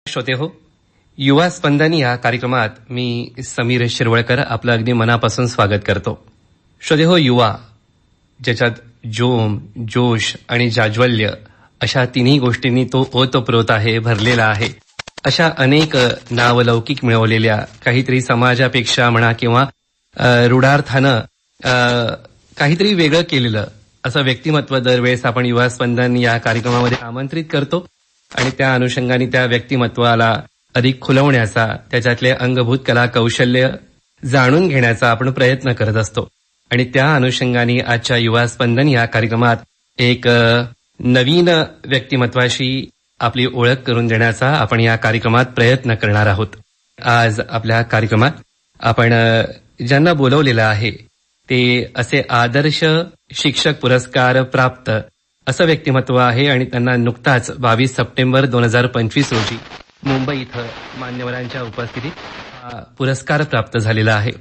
श्रोते हो, युवा स्पंदन या कार्यक्रमात मी समीर शिरवळकर आपलं अगदी मनापासून स्वागत करतो. श्रोते हो, युवा ज्याच्यात जोम, जोश आणि जाज्वल्य अशा तिन्ही गोष्टींनी तो ओतप्रोत आहे, भरलेला आहे. अशा अनेक नावलौकिक मिळवलेल्या, काहीतरी समाजापेक्षा म्हणा किंवा रूढार्थानं काहीतरी वेगळं केलेलं असं व्यक्तिमत्व दरवेळेस आपण युवा स्पंदन या कार्यक्रमामध्ये आमंत्रित करतो आणि त्या अनुषंगाने त्या व्यक्तिमत्वाला अधिक खुलवण्याचा, त्याच्यातले अंगभूत कला कौशल्य जाणून घेण्याचा आपण प्रयत्न करत असतो. आणि त्या अनुषंगाने आजच्या युवा स्पंदन या कार्यक्रमात एक नवीन व्यक्तिमत्वाशी आपली ओळख करून देण्याचा आपण या कार्यक्रमात प्रयत्न करणार आहोत. आज आपल्या कार्यक्रमात आपण ज्यांना बोलवलेलं आहे ते असे आदर्श शिक्षक पुरस्कार प्राप्त असं व्यक्तिमत्व आहे आणि त्यांना नुकताच 22 सप्टेंबर 2025 रोजी मुंबई इथं मान्यवरांच्या उपस्थितीत पुरस्कार प्राप्त झालेला आहे.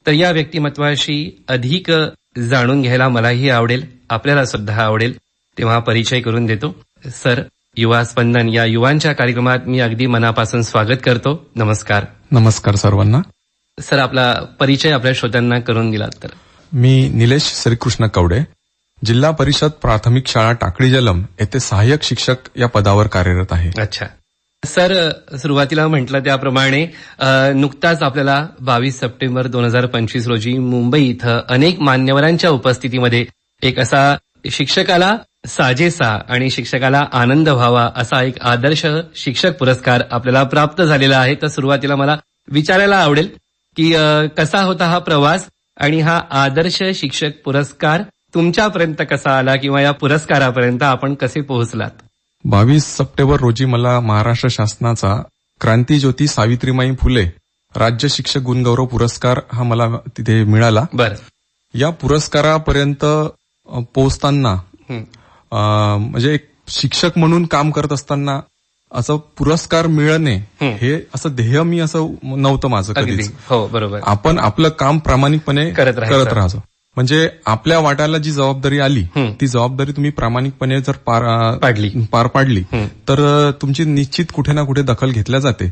तर या व्यक्तिमत्वाशी अधिक जाणून घ्यायला मलाही आवडेल, आपल्याला सुद्धा आवडेल. तेव्हा परिचय करून देतो. सर, युवा स्पंदन या युवांच्या कार्यक्रमात मी अगदी मनापासून स्वागत करतो. नमस्कार. नमस्कार सर्वांना. सर, आपला परिचय आपल्या श्रोत्यांना करून दिलात तर. मी निलेश श्रीकृष्ण कवडे, जिल्हा परिषद प्राथमिक शाळा टाकळी जलम येथे सहाय्यक शिक्षक या पदावर कार्यरत आहे. अच्छा सर, सुरुवातीला म्हटलं त्याप्रमाणे नुकताच आपल्याला 22 सप्टेंबर 2025 रोजी मुंबई इथं अनेक मान्यवरांच्या उपस्थितीमध्ये एक असा शिक्षकाला साजेसा आणि शिक्षकाला आनंद व्हावा असा एक आदर्श शिक्षक पुरस्कार आपल्याला प्राप्त झालेला आहे. तर सुरुवातीला मला विचारायला आवडेल की कसा होता हा प्रवास आणि हा आदर्श शिक्षक पुरस्कार तुमच्यापर्यंत कसा आला किंवा या पुरस्कारापर्यंत आपण कसे पोहोचलात? 22 सप्टेंबर रोजी मला महाराष्ट्र शासनाचा क्रांतीज्योती सावित्रीबाई फुले राज्य शिक्षक गुणगौरव पुरस्कार हा मला तिथे मिळाला. बरं. या पुरस्कारापर्यंत पोहोचताना म्हणजे एक शिक्षक म्हणून काम करत असताना असं पुरस्कार मिळणे हे असं ध्येय मी असं नव्हतं माझं कधीच. हो, बरोबर. आपण आपलं काम प्रामाणिकपणे करत राहायचं. म्हणजे आपल्या वाट्याला जी जबाबदारी आली ती जबाबदारी तुम्ही प्रामाणिकपणे जर पार पाडली तर तुमची निश्चित कुठे ना कुठे दखल घेतल्या जाते.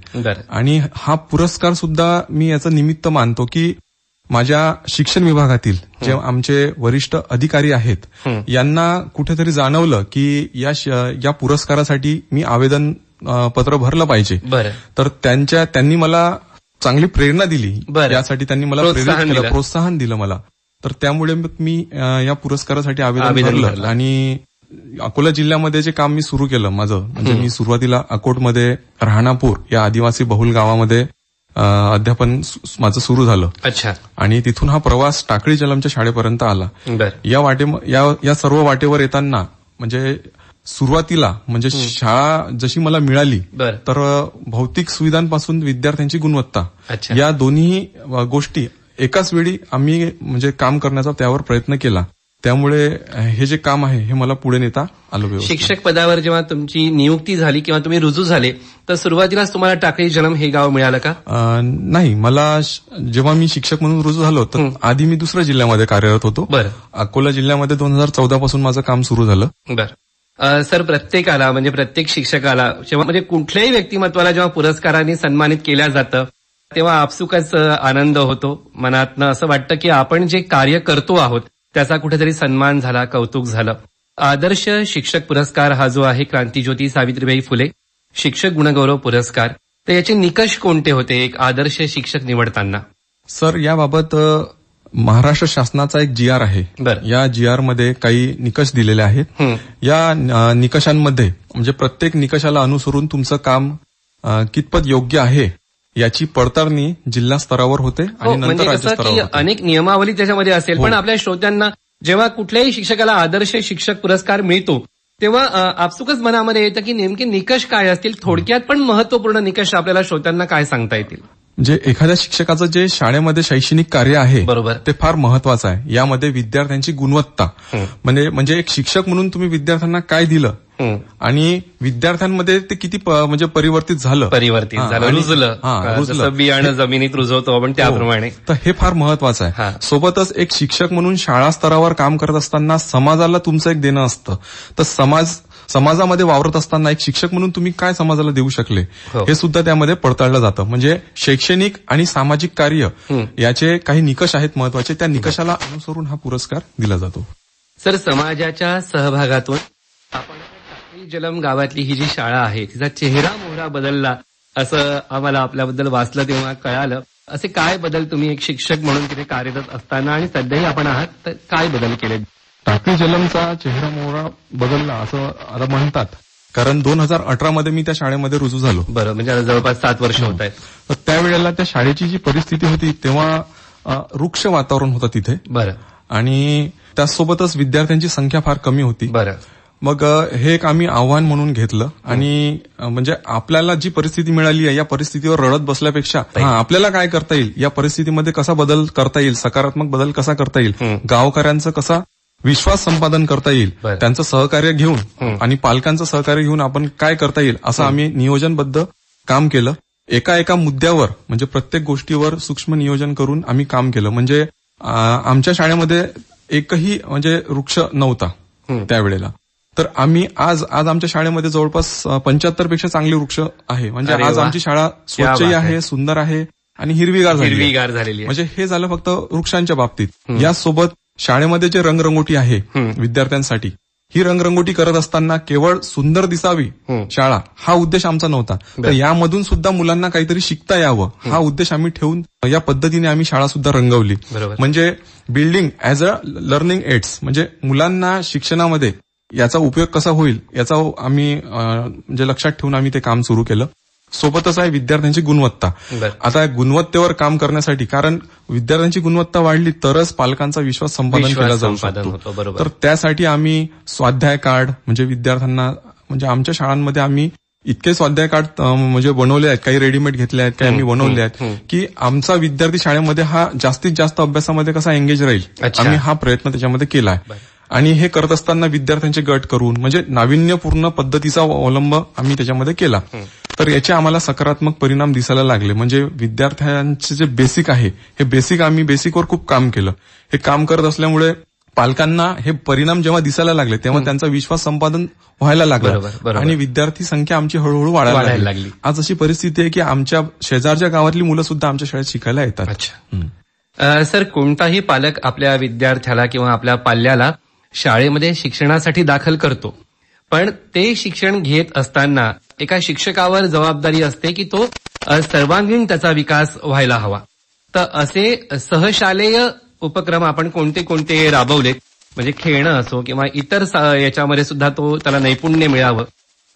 आणि हा पुरस्कार सुद्धा मी याचं निमित्त मानतो की माझ्या शिक्षण विभागातील जे आमचे वरिष्ठ अधिकारी आहेत यांना कुठेतरी जाणवलं की या पुरस्कारासाठी मी आवेदन पत्र भरलं पाहिजे. तर त्यांनी मला चांगली प्रेरणा दिली, यासाठी त्यांनी मला प्रेरित केलं, प्रोत्साहन दिलं मला. तर त्यामुळे मी या पुरस्कारासाठी आवेदन भरलं आणि अकोला जिल्ह्यामध्ये जे काम मी सुरू केलं माझं, म्हणजे मी सुरुवातीला अकोटमध्ये राहणापूर या आदिवासी बहुल गावामध्ये अध्यापन माझं सुरू झालं. अच्छा. आणि तिथून हा प्रवास टाकळी जलमच्या शाळेपर्यंत आला. या सर्व वाटेवर येताना म्हणजे सुरुवातीला म्हणजे शाळा जशी मला मिळाली तर भौतिक सुविधांपासून विद्यार्थ्यांची गुणवत्ता या दोन्ही गोष्टी एकाच वेळी आम्ही म्हणजे काम करण्याचा त्यावर प्रयत्न केला. त्यामुळे हे जे काम आहे हे मला पुढे नेता आलं. शिक्षक पदावर जेव्हा तुमची नियुक्ती झाली किंवा तुम्ही रुजू झाले तर सुरुवातीलाच तुम्हाला टाकळी जलम हे गाव मिळालं का? नाही, मला जेव्हा मी शिक्षक म्हणून रुजू झालो तर आधी मी दुसऱ्या जिल्ह्यामध्ये कार्यरत होतो. अकोला जिल्ह्यामध्ये 2014 पासून माझं काम सुरू झालं. बरं. सर, प्रत्येकाला म्हणजे प्रत्येक शिक्षकाला जेव्हा म्हणजे कुठल्याही व्यक्तिमत्वाला जेव्हा पुरस्कारांनी सन्मानित केल्या जातं तेव्हा आपसुकच आनंद होतो. मनातनं असं वाटतं की आपण जे कार्य करतो आहोत त्याचा कुठेतरी सन्मान झाला, कौतुक झालं. आदर्श शिक्षक पुरस्कार हा जो आहे क्रांतीज्योती सावित्रीबाई फुले शिक्षक गुणगौरव पुरस्कार, तर याचे निकष कोणते होते एक आदर्श शिक्षक निवडताना? सर, याबाबत महाराष्ट्र शासनाचा एक GR आहे. या GR मध्ये काही निकष दिलेले आहेत. या निकषांमध्ये म्हणजे प्रत्येक निकषाला अनुसरून तुमचं काम कितपत योग्य आहे याची पडताळणी जिल्हा स्तरावर होते आणि नंतर राज्य स्तरावर. अनेक नियमावली त्याच्यामध्ये असेल. पण आपल्या श्रोत्यांना जेव्हा कुठल्याही शिक्षकाला आदर्श शिक्षक पुरस्कार मिळतो तेव्हा आपसुकच मनामध्ये येतं की नेमके निकष काय असतील, थोडक्यात पण महत्वपूर्ण निकष आपल्याला श्रोत्यांना काय सांगता येतील? म्हणजे एखाद्या शिक्षकाचं जे शाळेमध्ये शैक्षणिक कार्य आहे बरोबर ते फार महत्वाचं आहे. यामध्ये विद्यार्थ्यांची गुणवत्ता म्हणजे एक शिक्षक म्हणून तुम्ही विद्यार्थ्यांना काय दिलं आणि विद्यार्थ्यांमध्ये ते किती म्हणजे परिवर्तित झालं, रुजलं, बियाणं जमिनीत रुजवतो आपण त्याप्रमाणे. तर हे फार महत्वाचं आहे. सोबतच एक शिक्षक म्हणून शाळा स्तरावर काम करत असताना समाजाला तुमचं एक देणं असतं. तर समाजामध्ये वावरत असताना एक शिक्षक म्हणून तुम्ही काय समाजाला देऊ शकले हे सुद्धा त्यामध्ये पडताळलं जातं. म्हणजे शैक्षणिक आणि सामाजिक कार्य याचे काही निकष आहेत महत्वाचे, त्या निकषाला अनुसरून हा पुरस्कार दिला जातो. सर, समाजाच्या सहभागातून आपण टाकळी जलम गावातली ही जी शाळा आहे तिचा चेहरा मोहरा बदलला असं आम्हाला आपल्याबद्दल वाचलं तेव्हा कळालं. असे काय बदल तुम्ही एक शिक्षक म्हणून तिथे कार्यरत असताना आणि सध्याही आपण आहात तर काय बदल केले? टाकळी जलमचा चेहरा मोहरा बदलला असं आता म्हणतात, कारण 2018 मध्ये मी त्या शाळेमध्ये रुजू झालो. बरं, म्हणजे आता जवळपास 7 वर्ष होत आहेत. तर त्यावेळेला त्या शाळेची जी परिस्थिती होती तेव्हा वृक्ष वातावरण होतं तिथे. बरं. आणि त्यासोबतच विद्यार्थ्यांची संख्या फार कमी होती. बरं. मग हे एक आम्ही आव्हान म्हणून घेतलं आणि म्हणजे आपल्याला जी परिस्थिती मिळाली आहे या परिस्थितीवर रडत बसल्यापेक्षा आपल्याला काय करता येईल, या परिस्थितीमध्ये कसा बदल करता येईल, सकारात्मक बदल कसा करता येईल, गावकऱ्यांचं कसा विश्वास संपादन करता येईल, त्यांचं सहकार्य घेऊन आणि पालकांचं सहकार्य घेऊन आपण काय करता येईल असं आम्ही नियोजनबद्ध काम केलं. एका मुद्द्यावर म्हणजे प्रत्येक गोष्टीवर सूक्ष्म नियोजन करून आम्ही काम केलं. म्हणजे आमच्या शाळेमध्ये एकही म्हणजे वृक्ष नव्हता त्यावेळेला. तर आम्ही आज आमच्या शाळेमध्ये जवळपास 75 पेक्षा चांगले वृक्ष आहे. म्हणजे आज आमची शाळा स्वच्छही आहे, सुंदर आहे आणि हिरवीगार झालेली. म्हणजे हे झालं फक्त वृक्षांच्या बाबतीत. यासोबत शाळेमध्ये जे रंगरंगोटी आहे विद्यार्थ्यांसाठी, ही रंगरंगोटी करत असताना केवळ सुंदर दिसावी शाळा हा उद्देश आमचा नव्हता. तर यामधून सुद्धा मुलांना काहीतरी शिकता यावं हा उद्देश आम्ही ठेवून या पद्धतीने आम्ही शाळा सुद्धा रंगवली. म्हणजे building as a learning aids, म्हणजे मुलांना शिक्षणामध्ये याचा उपयोग कसा होईल याचा आम्ही म्हणजे लक्षात ठेवून आम्ही ते काम सुरू केलं. सोबतच आहे विद्यार्थ्यांची गुणवत्ता. आता गुणवत्तेवर काम करण्यासाठी, कारण विद्यार्थ्यांची गुणवत्ता वाढली तरच पालकांचा विश्वास संपादन केला जाऊ शकतो. तर त्यासाठी आम्ही स्वाध्याय कार्ड म्हणजे विद्यार्थ्यांना, म्हणजे आमच्या शाळांमध्ये आम्ही इतके स्वाध्याय कार्ड म्हणजे बनवले आहेत, काही रेडीमेड घेतले आहेत, काही आम्ही बनवले आहेत की आमचा विद्यार्थी शाळेमध्ये हा जास्तीत जास्त अभ्यासामध्ये कसा एंगेज राहील, आम्ही हा प्रयत्न त्याच्यामध्ये केला आहे. आणि हे करत असताना विद्यार्थ्यांचे गट करून म्हणजे नाविन्यपूर्ण पद्धतीचा अवलंब आम्ही त्याच्यामध्ये केला. तर याचे आम्हाला सकारात्मक परिणाम दिसायला लागले. म्हणजे विद्यार्थ्यांचे जे बेसिक आहे हे आम्ही बेसिकवर खूप काम केलं. हे काम करत असल्यामुळे पालकांना हे परिणाम जेव्हा दिसायला लागले तेव्हा त्यांचा विश्वास संपादन व्हायला लागला आणि विद्यार्थी संख्या आमची हळूहळू वाढायला लागली. आज अशी परिस्थिती आहे की आमच्या शेजारच्या गावातली मुलं सुद्धा आमच्या शाळेत शिकायला येतात. सर, कोणताही पालक आपल्या विद्यार्थ्याला किंवा आपल्या पाल्याला शाळेमध्ये शिक्षणासाठी दाखल करतो, पण ते शिक्षण घेत असताना एका शिक्षकावर जबाबदारी असते की तो सर्वांगीण त्याचा विकास व्हायला हवा. तर असे सहशालेय उपक्रम आपण कोणते कोणते राबवलेत? म्हणजे खेळणं असो किंवा इतर याच्यामध्ये सुद्धा त्याला नैपुण्य मिळावं,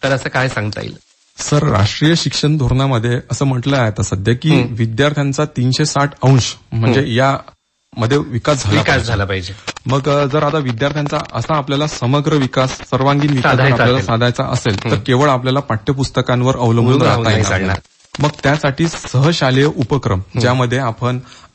तर असं काय सांगता येईल? सर, राष्ट्रीय शिक्षण धोरणामध्ये असं म्हटलं आहे आता सध्या की विद्यार्थ्यांचा 360 अंश म्हणजे या मध्ये विकास झाला पाहिजे. मग जर आता विद्यार्थ्यांचा असा आपल्याला समग्र विकास, सर्वांगीण विकास आपल्याला साधायचा असेल तर केवळ आपल्याला पाठ्यपुस्तकांवर अवलंबून राहता येणार. मग त्यासाठी सहशालेय उपक्रम ज्यामध्ये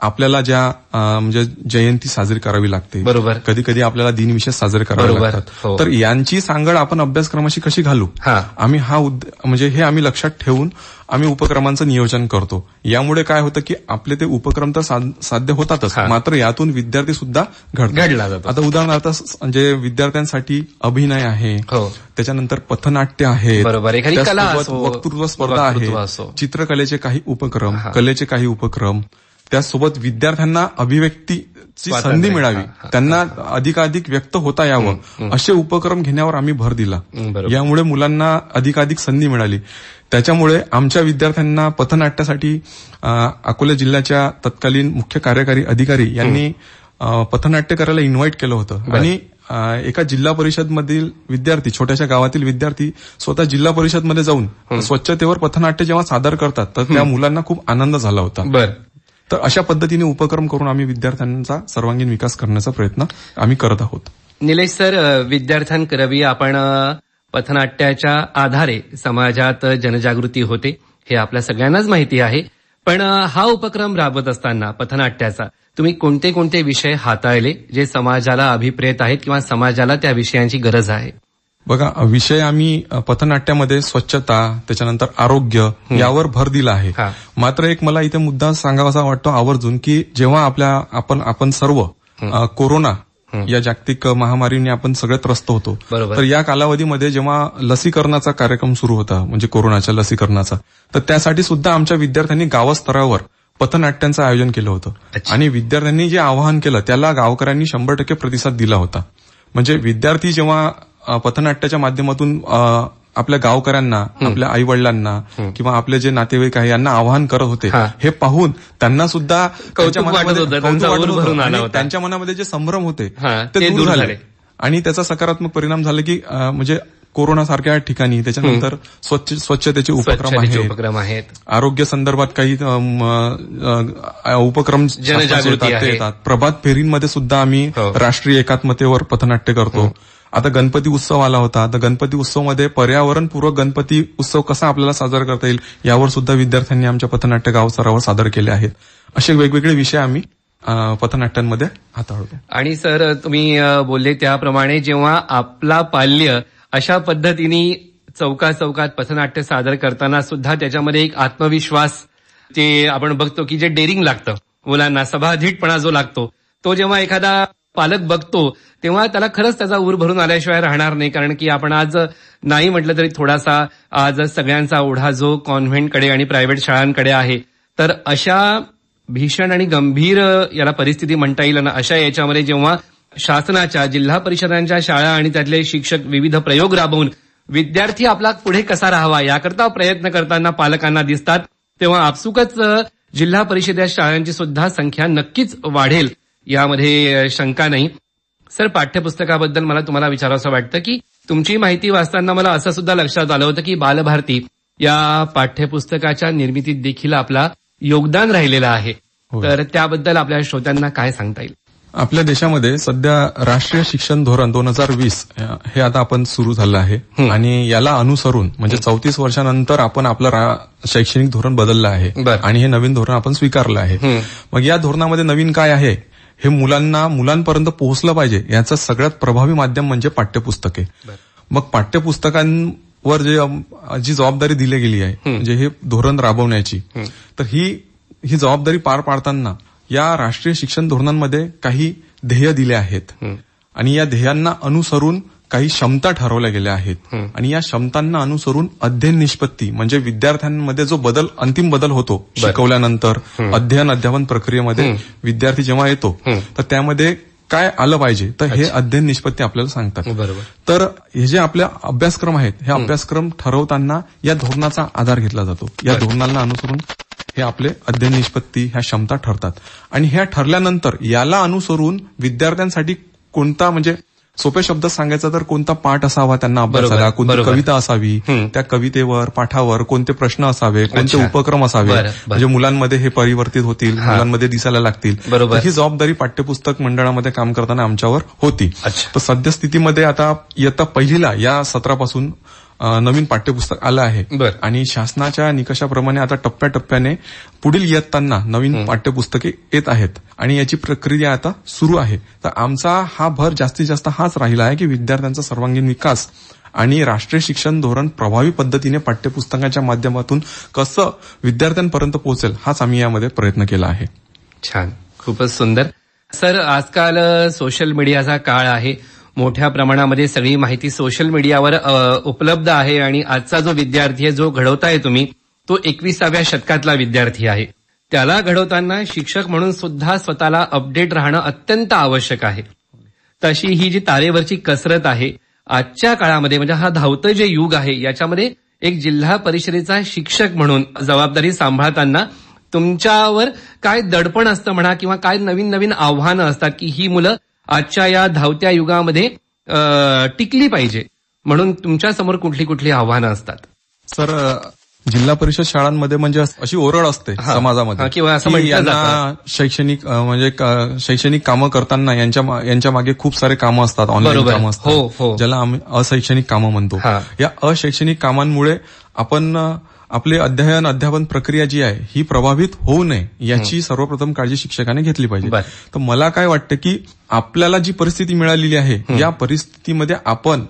आपल्याला ज्या म्हणजे जयंती साजरी करावी लागते, बरोबर, कधी कधी आपल्याला दिनविशेष साजरे करावे लागतात, तर यांची सांगड आपण अभ्यासक्रमाशी कशी घालू, आम्ही म्हणजे हे आम्ही लक्षात ठेवून आम्ही उपक्रमांचं नियोजन करतो. यामुळे काय होतं की आपले ते उपक्रम तर साध्य होतातच, मात्र यातून विद्यार्थी सुद्धा घडला जातो. आता उदाहरणार्थ म्हणजे विद्यार्थ्यांसाठी अभिनय आहे, त्याच्यानंतर पथनाट्य आहे, वक्तृत्व स्पर्धा आहे, चित्रकलेचे काही उपक्रम, कलेचे काही उपक्रम, त्यासोबत विद्यार्थ्यांना अभिव्यक्तीची संधी मिळावी, त्यांना अधिकाधिक व्यक्त होता यावं असे उपक्रम घेण्यावर आम्ही भर दिला. यामुळे मुलांना अधिकाधिक संधी मिळाली. त्याच्यामुळे आमच्या विद्यार्थ्यांना पथनाट्यासाठी अकोला जिल्ह्याच्या तत्कालीन मुख्य कार्यकारी अधिकारी यांनी पथनाट्य करायला इन्व्हाइट केलं होतं. आणि एका जिल्हा परिषदमधील विद्यार्थी, छोट्याशा गावातील विद्यार्थी स्वतः जिल्हा परिषदमध्ये जाऊन स्वच्छतेवर पथनाट्य जेव्हा सादर करतात तर त्या मुलांना खूप आनंद झाला होता. तर अशा पद्धतीने उपक्रम करून आम्ही विद्यार्थ्यांचा सर्वांगीण विकास करण्याचा प्रयत्न आम्ही करत आहोत. निलेश सर, विद्यार्थ्यांकरवी आपण पथनाट्याच्या आधारे समाजात जनजागृती होते हे आपल्या सगळ्यांनाच माहिती आहे, पण हा उपक्रम राबवत असताना पथनाट्याचा तुम्ही कोणते कोणते विषय हाताळले जे समाजाला अभिप्रेत आहेत किंवा समाजाला त्या विषयांची गरज आहे? बघा, विषय आम्ही पथनाट्यामध्ये स्वच्छता, त्याच्यानंतर आरोग्य यावर भर दिला आहे. मात्र एक मला इथे मुद्दा सांगावासा वाटतो आवर्जून की जेव्हा आपण सर्व कोरोना या जागतिक महामारीने आपण सगळे त्रस्त होतो. तर या कालावधीमध्ये जेव्हा लसीकरणाचा कार्यक्रम सुरू होता, म्हणजे कोरोनाच्या लसीकरणाचा, तर त्यासाठी सुद्धा आमच्या विद्यार्थ्यांनी गावस्तरावर पथनाट्यांचं आयोजन केलं होतं. आणि विद्यार्थ्यांनी जे आवाहन केलं त्याला गावकऱ्यांनी 100% प्रतिसाद दिला होता. म्हणजे विद्यार्थी जेव्हा पथनाट्याच्या माध्यमातून आपल्या गावकऱ्यांना, आपल्या आई वडिलांना किंवा आपले जे नातेवाईक आहे यांना आवाहन करत होते, हे पाहून त्यांना सुद्धा त्यांच्या मनामध्ये जे संभ्रम होते ते दूर झाले. आणि त्याचा सकारात्मक परिणाम झाला की म्हणजे कोरोनासारख्या ठिकाणी त्याच्यानंतर स्वच्छतेचे उपक्रम आहेत, आरोग्य संदर्भात काही उपक्रम येतात. प्रभात फेरींमध्ये सुद्धा आम्ही राष्ट्रीय एकात्मतेवर पथनाट्य करतो. आता गणपती उत्सव आला होता, तर गणपती उत्सवमध्ये पर्यावरणपूरक गणपती उत्सव कसा आपल्याला साजरा करता येईल यावर सुद्धा विद्यार्थ्यांनी आमच्या पथनाट्य गावस्तरावर सादर केले आहेत. असे वेगवेगळे विषय आम्ही पथनाट्यांमध्ये हाताळतो. आणि सर, तुम्ही बोलले त्याप्रमाणे जेव्हा आपला पाल्य अशा पद्धतीने चौकात पथनाट्य सादर करताना सुद्धा त्याच्यामध्ये एक आत्मविश्वास जे आपण बघतो की जे डेअरिंग लागतं मुलांना, सभाधीटपणा जो लागतो, तो जेव्हा एखादा पालक बघतो तेव्हा त्याला खरंच त्याचा ऊर भरून आल्याशिवाय राहणार नाही. कारण की आपण आज नाही म्हटलं तरी थोडासा आज सगळ्यांचा ओढा जो कॉन्व्हेंटकडे आणि प्रायव्हेट शाळांकडे आहे, तर अशा भीषण आणि गंभीर याला परिस्थिती म्हणता येईल ना, अशा याच्यामध्ये जेव्हा शासनाच्या, जिल्हा परिषदांच्या शाळा आणि त्यातले शिक्षक विविध प्रयोग राबवून विद्यार्थी आपला पुढे कसा राहावा याकरता प्रयत्न करताना पालकांना दिसतात, तेव्हा आपसुकच जिल्हा परिषदेच्या शाळांची सुद्धा संख्या नक्कीच वाढेल, यामध्ये शंका नाही. सर, पाठ्यपुस्तकाबद्दल मला तुम्हाला विचारावंसं वाटतं की तुमची माहिती वाचताना मला असं सुद्धा लक्षात आलं होतं की बालभारती या पाठ्यपुस्तकाच्या निर्मितीत देखील आपला योगदान राहिलेलं आहे. तर त्याबद्दल आपल्या श्रोत्यांना काय सांगता येईल? आपल्या देशामध्ये सध्या राष्ट्रीय शिक्षण धोरण 2020 हे आता आपण सुरू झालं आहे. आणि याला अनुसरून म्हणजे 34 वर्षानंतर आपण आपलं शैक्षणिक धोरण बदललं आहे आणि हे नवीन धोरण आपण स्वीकारलं आहे. मग या धोरणामध्ये नवीन काय आहे हे मुलांपर्यंत पोहोचलं पाहिजे, याचं सगळ्यात प्रभावी माध्यम म्हणजे पाठ्यपुस्तके. मग पाठ्यपुस्तकांवर जी जबाबदारी दिली गेली आहे म्हणजे हे धोरण राबवण्याची, तर ही जबाबदारी पार पाडताना या राष्ट्रीय शिक्षण धोरणांमध्ये काही ध्येय दिले आहेत आणि या ध्येयांना अनुसरून काही क्षमता ठरवल्या गेल्या आहेत. आणि या क्षमतांना अनुसरून अध्ययन निष्पत्ती म्हणजे विद्यार्थ्यांमध्ये जो अंतिम बदल होतो शिकवल्यानंतर अध्यापन प्रक्रियेमध्ये विद्यार्थी जेव्हा येतो तर त्यामध्ये काय आलं पाहिजे, तर हे अध्ययन निष्पत्ती आपल्याला सांगतात. तर हे जे आपले अभ्यासक्रम आहेत हे अभ्यासक्रम ठरवताना या धोरणाचा आधार घेतला जातो. या धोरणाला अनुसरून हे आपले अध्ययन निष्पत्ती ह्या क्षमता ठरतात. आणि ह्या ठरल्यानंतर याला अनुसरून विद्यार्थ्यांसाठी कोणता, म्हणजे सोप्या शब्दात सांगायचं तर कोणता पाठ असावा त्यांना अभ्यासाला, कोणती कविता असावी, त्या कवितेवर, पाठावर कोणते प्रश्न असावे, कोणते उपक्रम असावे, म्हणजे मुलांमध्ये हे परिवर्तित होतील, मुलांमध्ये दिसायला लागतील. ही जबाबदारी पाठ्यपुस्तक मंडळामध्ये काम करताना आमच्यावर होती. तर सद्यस्थितीमध्ये आता इयत्ता पहिलीला या सत्रापासून नवीन पाठ्यपुस्तक आलं आहे आणि शासनाच्या निकषाप्रमाणे आता टप्प्याटप्प्याने पुढील इयत्तांना नवीन पाठ्यपुस्तके येत आहेत आणि याची प्रक्रिया आता सुरू आहे. तर आमचा हा भर जास्तीत जास्त हाच राहिला आहे की विद्यार्थ्यांचा सर्वांगीण विकास आणि राष्ट्रीय शिक्षण धोरण प्रभावी पद्धतीने पाठ्यपुस्तकांच्या माध्यमातून कसं विद्यार्थ्यांपर्यंत पोहोचेल हाच आम्ही यामध्ये प्रयत्न केला आहे. छान, खूपच सुंदर. सर, आजकाल सोशल मीडियाचा काळ आहे, मोठ्या प्रमाणामध्ये सगळी माहिती सोशल मीडियावर उपलब्ध आहे आणि आजचा जो विद्यार्थी आहे, जो घडवताय तुम्ही, तो 21व्या शतकातला विद्यार्थी आहे. त्याला घडवताना शिक्षक म्हणून सुद्धा स्वतःला अपडेट राहणं अत्यंत आवश्यक आहे. तशी ही जी तारेवरची कसरत आहे आजच्या काळामध्ये, म्हणजे हा धावतं जे युग आहे याच्यामध्ये एक जिल्हा परिषदेचा शिक्षक म्हणून जबाबदारी सांभाळताना तुमच्यावर काय दडपण असतं म्हणा किंवा काय नवीन नवीन आव्हानं असतात की ही मुलं आजच्या या धावत्या युगामध्ये टिकली पाहिजे, म्हणून तुमच्या समोर कुठली कुठली आव्हानं असतात? सर, जिल्हा परिषद शाळांमध्ये म्हणजे अशी ओरड असते समाजामध्ये किंवा यांना शैक्षणिक कामं करताना यांच्या मागे खूप सारे कामं असतात, ऑनलाईन कामं असतात, ज्याला आम्ही अशैक्षणिक कामं म्हणतो. या अशैक्षणिक कामांमुळे आपण आपले अध्यापन प्रक्रिया जी आहे ही प्रभावित होऊ नये याची सर्वप्रथम काळजी शिक्षकाने घेतली पाहिजे. तर मला काय वाटतं की आपल्याला जी परिस्थिती मिळालेली आहे या परिस्थितीमध्ये आपण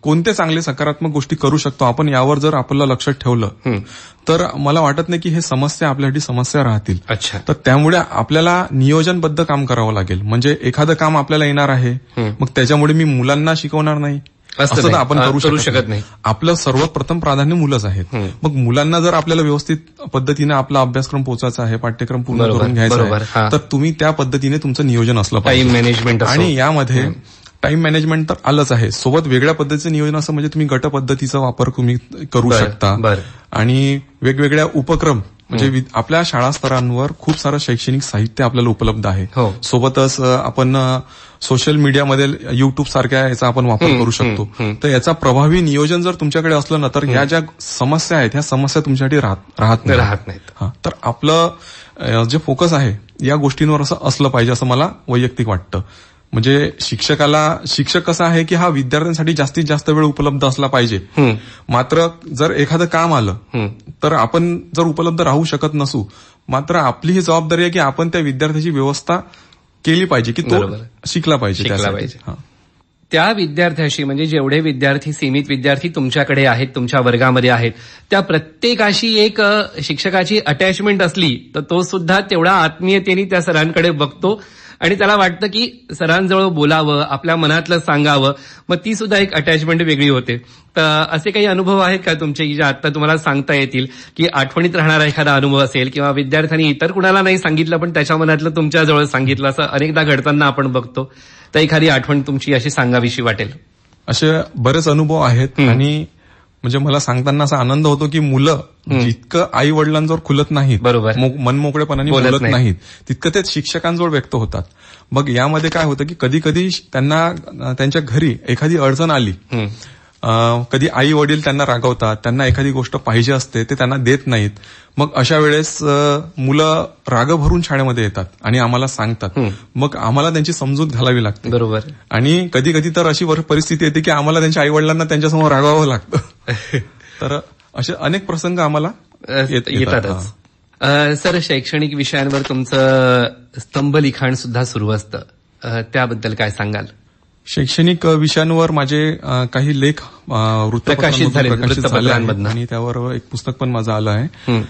कोणते चांगले सकारात्मक गोष्टी करू शकतो, आपण यावर जर आपल्याला लक्षात ठेवलं तर मला वाटत नाही की हे समस्या आपल्यासाठी समस्या राहतील. तर त्यामुळे आपल्याला नियोजनबद्ध काम करावं लागेल. म्हणजे एखादं काम आपल्याला येणार आहे मग त्याच्यामुळे मी मुलांना शिकवणार नाही असं तर आपण करू शकत नाही. आपलं सर्वात प्रथम प्राधान्य मुलंच आहेत. मग मुलांना जर आपल्याला व्यवस्थित पद्धतीने आपला अभ्यासक्रम पोहोचायचा आहे, पाठ्यक्रम पूर्ण करून घ्यायचा आहे तर तुम्ही त्या पद्धतीने तुमचं नियोजन असलं पाहिजे. टाइम मॅनेजमेंट आणि यामध्ये टाइम मॅनेजमेंट तर आलंच आहे, सोबत वेगळ्या पद्धतीचं नियोजन असं म्हणजे तुम्ही गट पद्धतीचा वापर तुम्ही करू शकता. आणि वेगवेगळ्या उपक्रम म्हणजे आपल्या शाळा स्तरांवर खूप सारं शैक्षणिक साहित्य आपल्याला उपलब्ध आहे. सोबतच आपण सोशल मीडियामध्ये युट्यूब सारख्या याचा आपण वापर करू शकतो. तर याचा प्रभावी नियोजन जर तुमच्याकडे असलं ना तर ह्या ज्या समस्या आहेत ह्या समस्या तुमच्यासाठी राहत नाहीत. तर आपलं जे फोकस आहे या गोष्टींवर असं असलं पाहिजे असं मला वैयक्तिक वाटतं. म्हणजे शिक्षक कसं आहे की हा विद्यार्थ्यांसाठी जास्तीत जास्त वेळ उपलब्ध असला पाहिजे. मात्र जर एखादं काम आलं तर आपण जर उपलब्ध राहू शकत नसू, मात्र आपली ही जबाबदारी आहे की आपण त्या विद्यार्थ्याची व्यवस्था केली पाहिजे की तो शिकला पाहिजे. त्या विद्यार्थ्याशी म्हणजे जेवढे विद्यार्थी सीमित विद्यार्थी तुमच्याकडे आहेत, तुमच्या वर्गामध्ये आहेत, त्या प्रत्येकाशी एक शिक्षकाची अटॅचमेंट असली तर तो सुद्धा तेवढा आत्मीयतेने त्या सरांकडे बघतो आणि त्याला वाटतं की सरांजवळ बोलावं, आपल्या मनातलं सांगावं, मग ती सुद्धा एक अटॅचमेंट वेगळी होते. तर असे काही अनुभव आहेत का तुमचे की जे आता तुम्हाला सांगता येतील की आठवणीत राहणारा एखादा अनुभव असेल किंवा विद्यार्थ्यांनी इतर कुणाला नाही सांगितलं पण त्याच्या मनातलं तुमच्याजवळ सांगितलं, असं अनेकदा घडताना आपण बघतो, तर एखादी आठवण तुमची अशी सांगावीशी वाटेल? असे बरेच अनुभव आहेत. आणि म्हणजे मला सांगताना असा आनंद होतो की मुलं जितकं आई वडिलांजवळ खुलत नाहीत, बरोबर, मनमोकळेपणाने बोलत नाहीत, तितकं ते शिक्षकांजवळ व्यक्त होतात. मग यामध्ये काय होतं की कधी कधी त्यांना त्यांच्या घरी एखादी अडचण आली, कधी आई वडील त्यांना रागवतात, त्यांना एखादी गोष्ट पाहिजे असते ते त्यांना देत नाहीत. मग अशा वेळेस मुलं राग भरून शाळेमध्ये येतात आणि आम्हाला सांगतात. मग आम्हाला त्यांची समजूत घालावी लागते. बरोबर. आणि कधी कधी तर अशी परिस्थिती येते की आम्हाला त्यांच्या आई वडिलांना त्यांच्यासमोर रागवावं लागतं. तर असे अनेक प्रसंग आम्हाला येतातच. सर, शैक्षणिक विषयांवर तुमचं स्तंभलिखाण सुद्धा सुरू असतं, त्याबद्दल काय सांगाल? शैक्षणिक विषयांवर माझे काही लेख प्रकाशित झाले आणि त्यावर एक पुस्तक पण माझं आलं आहे.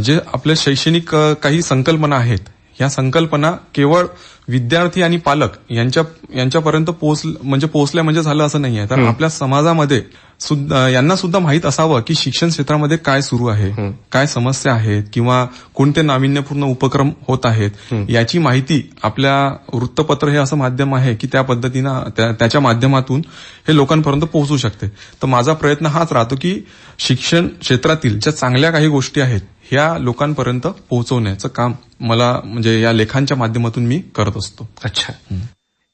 जे आपल्या शैक्षणिक काही संकल्पना आहेत, ह्या संकल्पना केवळ विद्यार्थी आणि पालक यांच्यापर्यंत पोहोचल्या म्हणजे झालं असं नाहीये. तर आपल्या समाजामध्ये सुद्धा यांना सुद्धा माहीत असावं की शिक्षण क्षेत्रामध्ये काय सुरू आहे, काय समस्या आहेत किंवा कोणते नाविन्यपूर्ण उपक्रम होत आहेत, याची माहिती आपल्या वृत्तपत्र हे असं माध्यम आहे की त्या पद्धतीनं त्याच्या माध्यमातून हे लोकांपर्यंत पोहोचू शकते. तर माझा प्रयत्न हाच राहतो की शिक्षण क्षेत्रातील ज्या चांगल्या काही गोष्टी आहेत ह्या लोकांपर्यंत पोहोचवण्याचं काम मला म्हणजे या लेखांच्या माध्यमातून मी करत असतो. अच्छा.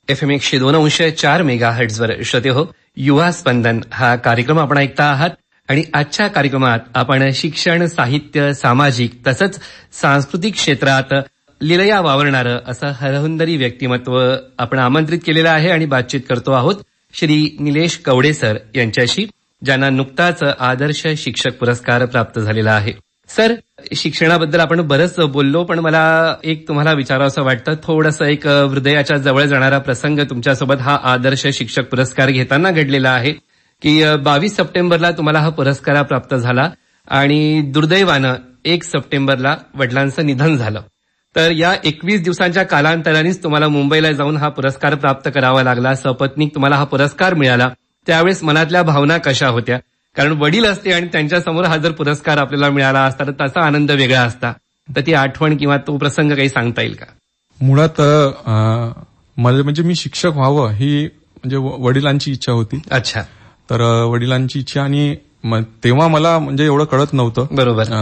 FM 102.4 मेगाहर्ट्झवर श्रोते हो, युवा स्पंदन हा कार्यक्रम आपण ऐकता आहात. आणि आजच्या कार्यक्रमात आपण शिक्षण, साहित्य, सामाजिक तसंच सांस्कृतिक क्षेत्रात लिलया वावरणारं असं हरहुन्नरी व्यक्तिमत्व आपण आमंत्रित केलेलं आहे आणि बातचीत करतो आहोत श्री निलेश कवडे सर यांच्याशी, ज्यांना नुकताच आदर्श शिक्षक पुरस्कार प्राप्त झालेला आहे. सर, शिक्षणाबद्दल आपण बरंच बोललो, पण मला एक तुम्हाला विचारावंसं वाटतं, थोडंसं एक हृदयाच्या जवळ जाणारा प्रसंग तुमच्यासोबत हा आदर्श शिक्षक पुरस्कार घेताना घडलेला आहे की 22 सप्टेंबरला तुम्हाला हा पुरस्कार प्राप्त झाला आणि दुर्दैवानं 1 सप्टेंबरला वडिलांचं निधन झालं. तर या 21 दिवसांच्या कालांतरानेच तुम्हाला मुंबईला जाऊन हा पुरस्कार प्राप्त करावा लागला. सपत्नीक तुम्हाला हा पुरस्कार मिळाला. त्यावेळेस मनातल्या भावना कशा होत्या? कारण वडील असते आणि त्यांच्यासमोर हा जर पुरस्कार आपल्याला मिळाला असता तर त्याचा आनंद वेगळा असता. तर ती आठवण किंवा तो प्रसंग काही सांगता येईल का? मुळात म्हणजे मी शिक्षक व्हावं ही म्हणजे वडिलांची इच्छा होती. अच्छा. तर वडिलांची इच्छा आणि तेव्हा मला म्हणजे एवढं कळत नव्हतं. बरोबर.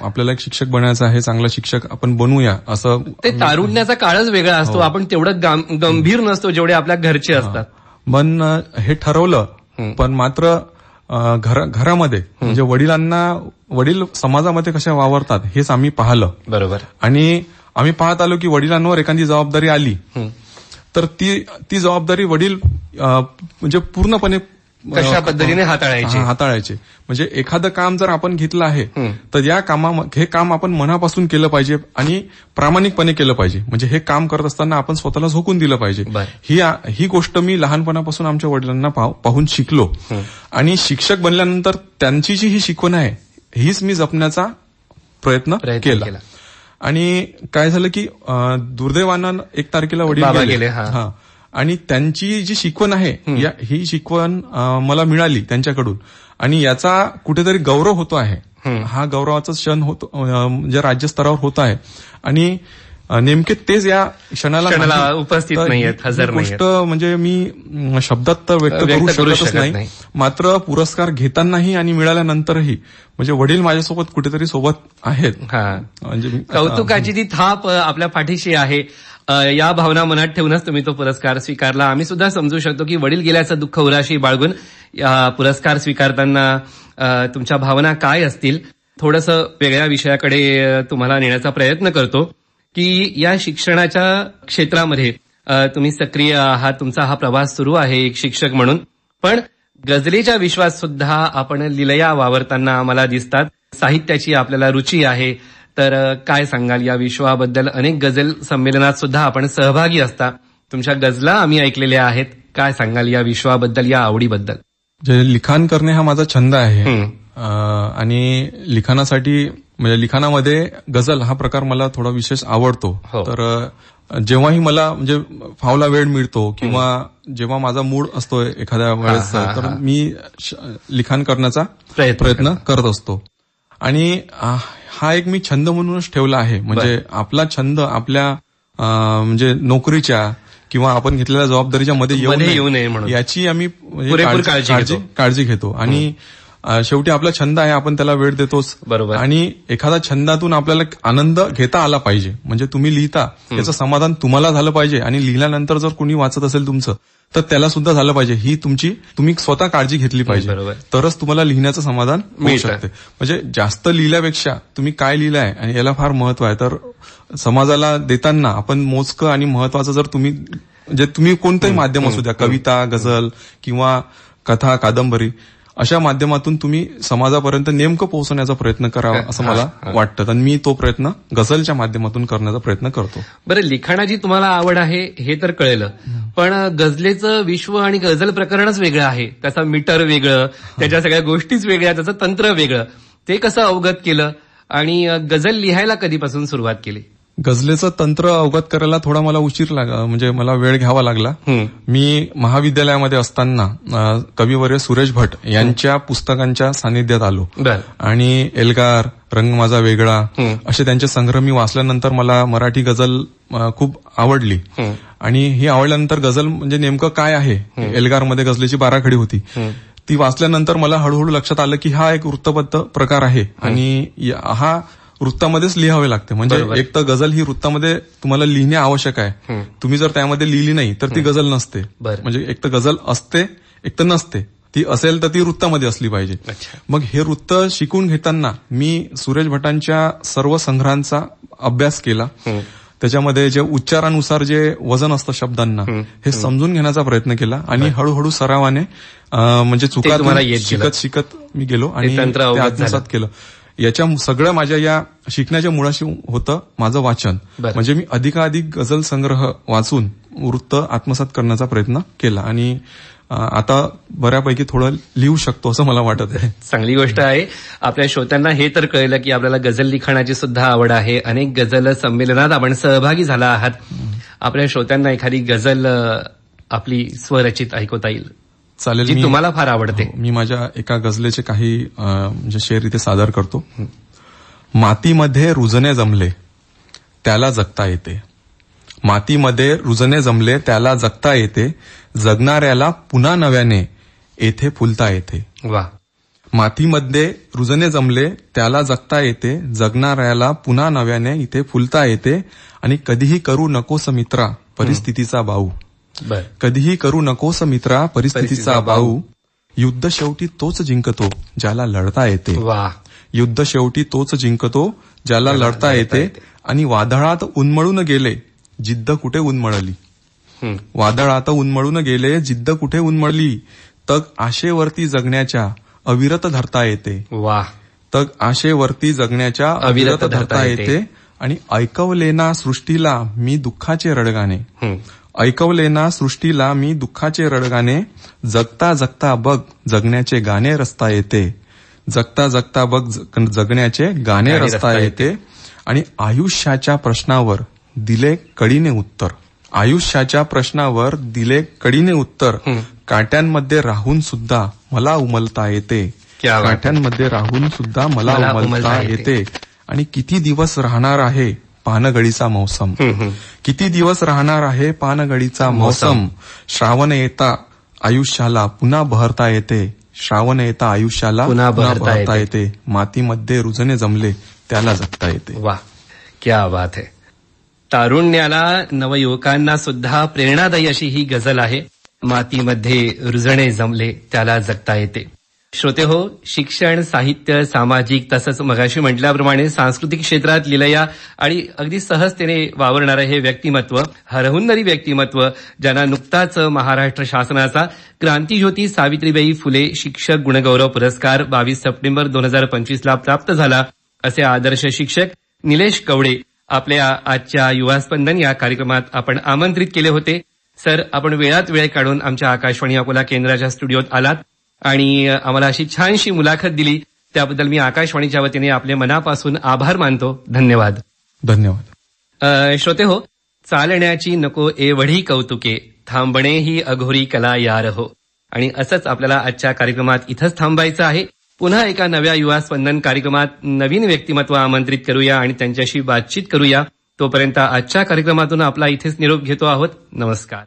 आपल्याला एक शिक्षक बनायचं आहे, चांगला शिक्षक आपण बनूया असं. ते तारुण्याचा काळच वेगळा असतो. आपण तेवढं गंभीर नसतो जेवढे आपल्या घरचे असतात. पण हे ठरवलं, पण मात्र घरामध्ये म्हणजे वडील समाजामध्ये कशा वावरतात हेच आम्ही पाहिलं. बरोबर. आणि आम्ही पाहत आलो की वडिलांवर एखादी जबाबदारी आली तर ती जबाबदारी वडील म्हणजे पूर्णपणे कशा पद्धतीने हाताळायचे. म्हणजे एखादं काम जर आपण घेतलं आहे तर हे काम आपण मनापासून केलं पाहिजे आणि प्रामाणिकपणे केलं पाहिजे. म्हणजे हे काम करत असताना आपण स्वतःला झोकून दिलं पाहिजे. ही गोष्ट मी लहानपणापासून आमच्या वडिलांना पाहून शिकलो आणि शिक्षक बनल्यानंतर त्यांची जी ही शिकवण आहे हीच मी जपण्याचा प्रयत्न केला. आणि काय झालं की दुर्दैवानं 1 तारखेला वडील गेले. आणि त्यांची जी शिकवण आहे ही शिकवण मला मिळाली त्यांच्याकडून आणि याचा कुठेतरी गौरव होतो आहे. हा गौरवाचा क्षण होतो जे राज्यस्तरावर होत आहे आणि नेमके तेच या क्षणाला उपस्थित नाहीयेत, हजर नाहीयेत. गोष्ट म्हणजे मी शब्दात तर व्यक्त करू शकतच नाही. मात्र पुरस्कार घेतानाही आणि मिळाल्यानंतरही म्हणजे वडील माझ्यासोबत कुठेतरी सोबत आहेत. म्हणजे कौतुकाची ती थाप आपल्या पाठीशी आहे. या भावना मनात ठेवूनच तुम्ही तो पुरस्कार स्वीकारला. आम्ही सुद्धा समजू शकतो की वडील गेल्याचं दुःख उराशी बाळगून पुरस्कार स्वीकारताना तुमच्या भावना काय असतील. थोडंसं वेगळ्या विषयाकडे तुम्हाला नेण्याचा प्रयत्न करतो की या शिक्षणाच्या क्षेत्रामध्ये तुम्ही सक्रिय आहात, तुमचा हा प्रवास सुरू आहे एक शिक्षक म्हणून. पण गझलेच्या विश्वात सुद्धा आपण लीलया वावरताना आम्हाला दिसतात. साहित्याची आपल्याला रुची आहे. तर काय सांगाल या विश्वाबद्दल? अनेक गझल संमेलनात सुद्धा आपण सहभागी असता. तुमच्या गझला आम्ही ऐकलेल्या आहेत. काय सांगाल या विश्वाबद्दल, या आवडीबद्दल? लिखाण करणे हा माझा छंद आहे आणि लिखाणासाठी म्हणजे लिखाणामध्ये गझल हा प्रकार मला थोडा विशेष आवडतो. तर जेव्हाही मला म्हणजे फावला वेळ मिळतो किंवा जेव्हा माझा मूड असतो एखाद्या वेळेस तर मी लिखाण करण्याचा प्रयत्न करत असतो. आणि हा एक मी छंद म्हणूनच ठेवला आहे. म्हणजे आपला छंद आपल्या म्हणजे नोकरीच्या किंवा आपण घेतलेल्या जबाबदारीच्या मध्ये येऊ नये म्हणून याची आम्ही काळजी घेतो. आणि शेवटी आपला छंद आहे, आपण त्याला वेळ देतोच. बरोबर. आणि एखादा छंदातून आपल्याला आनंद घेता आला पाहिजे. म्हणजे तुम्ही लिहिता याचं समाधान तुम्हाला झालं पाहिजे आणि लिहिल्यानंतर जर कोणी वाचत असेल तुमचं तर त्याला सुद्धा झालं पाहिजे. ही तुम्ही स्वतः काळजी घेतली पाहिजे. तरच तुम्हाला लिहिण्याचं समाधान मिळू शकते. म्हणजे जास्त लिहिल्यापेक्षा तुम्ही काय लिहिलंय आणि याला फार महत्व आहे. तर समाजाला देताना आपण मोजकं आणि महत्वाचं जर तुम्ही कोणतंही माध्यम असू द्या, कविता, गझल किंवा कथा, कादंबरी, अशा माध्यमातून तुम्ही समाजापर्यंत नेमकं पोहोचण्याचा प्रयत्न करावा असं मला वाटतं. आणि मी तो प्रयत्न गझलच्या माध्यमातून करण्याचा प्रयत्न करतो. बरं, लिखाणाची तुम्हाला आवड आहे हे तर कळलं, पण गझलेचं विश्व आणि गझल प्रकरणच वेगळं आहे. त्याचा मीटर वेगळं, त्याच्या सगळ्या गोष्टीच वेगळ्या, त्याचं तंत्र वेगळं. ते कसं अवगत केलं आणि गझल लिहायला कधीपासून सुरुवात केली? गझलेचं तंत्र अवगत करायला थोडा मला उशीर लागला, म्हणजे मला वेळ घ्यावा लागला. मी महाविद्यालयामध्ये असताना कविवर्य सुरेश भट यांच्या पुस्तकांच्या सानिध्यात आलो आणि एल्गार, रंग माझा वेगळा असे त्यांचे संग्रह मी वाचल्यानंतर मला मराठी गझल खूप आवडली. आणि ही आवडल्यानंतर गझल म्हणजे नेमकं काय आहे, एल्गारमध्ये गझलेची 12 खडी होती. ती वाचल्यानंतर मला हळूहळू लक्षात आलं की हा एक वृत्तबद्ध प्रकार आहे आणि हा वृत्तामध्येच लिहावे लागते. म्हणजे एक तर गझल ही वृत्तामध्ये तुम्हाला लिहिणे आवश्यक आहे. तुम्ही जर त्यामध्ये लिहिली नाही तर ती गझल नसते. म्हणजे एक तर गझल असते, एक तर नसते. ती असेल तर ती वृत्तामध्ये असली पाहिजे. मग हे वृत्त शिकून घेताना मी सुरेश भटांच्या सर्व संग्रहांचा अभ्यास केला. त्याच्यामध्ये जे उच्चारानुसार जे वजन असतं शब्दांना हे समजून घेण्याचा प्रयत्न केला आणि हळूहळू सरावाने म्हणजे चुका शिकत मी गेलो आणि ते आत्मसात केलं. याच्या सगळं माझ्या या शिकण्याच्या मुळाशी होतं माझं वाचन. म्हणजे मी अधिकाधिक गझल संग्रह वाचून वृत्त आत्मसात करण्याचा प्रयत्न केला आणि आता बऱ्यापैकी थोडं लिहू शकतो असं मला वाटत आहे. चांगली गोष्ट आहे. आपल्या श्रोत्यांना हे तर कळलं की आपल्याला गझल लिखाणाची सुद्धा आवड आहे. अनेक गझल संमेलनात आपण सहभागी झाला आहात. आपल्या श्रोत्यांना एखादी गझल आपली स्वरचित ऐकवता येईल? चालेल. जी तुम्हाला फार आवडते. मी माझ्या एका गझलेचे काही म्हणजे शेर इथे सादर करतो. मातीमध्ये रुजणे जमले त्याला जगता येते. मातीमध्ये रुजणे जमले त्याला जगता येते. जगणाऱ्याला पुन्हा नव्याने येथे फुलता येते. वा. मातीमध्ये रुजणे जमले त्याला जगता येते. जगणाऱ्याला पुन्हा नव्याने इथे फुलता येते. आणि कधीही करू नकोस मित्रा परिस्थितीचा बाऊ. कधीही करू नकोस मित्रा परिस्थितीचा बाऊ. युद्ध शेवटी तोच जिंकतो ज्याला लढता येते. युद्ध शेवटी तोच जिंकतो ज्याला लढता येते. आणि वादळात उन्मळून गेले जिद्द कुठे उन्मळली. वादळात उन्मळून गेले जिद्द कुठे उन्मळली. तग आशेवरती जगण्याच्या अविरत धरता येते. वा. तग आशेवरती जगण्याच्या अविरत धरता येते. आणि ऐकवलेना सृष्टीला मी दुःखाचे रडगाणे. ऐकवलेना सृष्टीला मी दुःखाचे रडगाणे. जगता जगता बघ जगण्याचे गाणे रस्ता येते. जगता जगता बघ जगण्याचे गाणे रस्ता येते. आणि आयुष्याच्या प्रश्नावर दिले कळीने उत्तर. आयुष्याच्या प्रश्नावर दिले कळीने उत्तर. काट्यांमध्ये राहून सुद्धा मला उमलता येते. काठ्यांमध्ये राहून सुद्धा मला उमलता येते. आणि किती दिवस राहणार आहे पानगळीचा मौसम. किती दिवस राहणार आहे पानगळीचा मौसम. श्रावण येता आयुष्याला पुन्हा बहरता येते. श्रावण येता आयुष्याला पुन्हा बहरता येते. मातीमध्ये रुजणे जमले त्याला जगता येते. वा, क्या बात है. तारुण्याला, नवयुवकांना सुद्धा प्रेरणादायी अशी ही गझल आहे. मातीमध्ये रुजणे जमले त्याला जगता येते. श्रोते हो, शिक्षण, साहित्य, सामाजिक तसंच मगाशी म्हटल्याप्रमाणे सांस्कृतिक क्षेत्रात लिलया आणि अगदी सहजतेने वावरणारं हे व्यक्तिमत्व, हरहुन्नरी व्यक्तिमत्व, ज्यांना नुकताच महाराष्ट्र शासनाचा क्रांतीज्योती सावित्रीबाई फुले शिक्षक गुणगौरव पुरस्कार 22 सप्टेंबर 2025 ला प्राप्त झाला, असे आदर्श शिक्षक निलेश कवडे आपल्या आजच्या युवा स्पंदन या कार्यक्रमात आपण आमंत्रित केले होते. सर, आपण वेळात वेळ काढून आमच्या आकाशवाणी अकोला केंद्राच्या स्टुडिओत आलात आणि आम्हाला अशी छानशी मुलाखत दिली, त्याबद्दल मी आकाशवाणीच्या वतीने आपले मनापासून आभार मानतो. धन्यवाद. धन्यवाद. श्रोते हो, चालण्याची नको एवढी कौतुके, थांबणे ही अघोरी कला यार हो. आणि असंच आपल्याला आजच्या कार्यक्रमात इथंच थांबायचं आहे. पुन्हा एका नव्या युवा स्पंदन कार्यक्रमात नवीन व्यक्तिमत्व आमंत्रित करूया आणि त्यांच्याशी बातचीत करूया. तोपर्यंत आजच्या कार्यक्रमातून आपला इथेच निरोप घेतो आहोत. नमस्कार.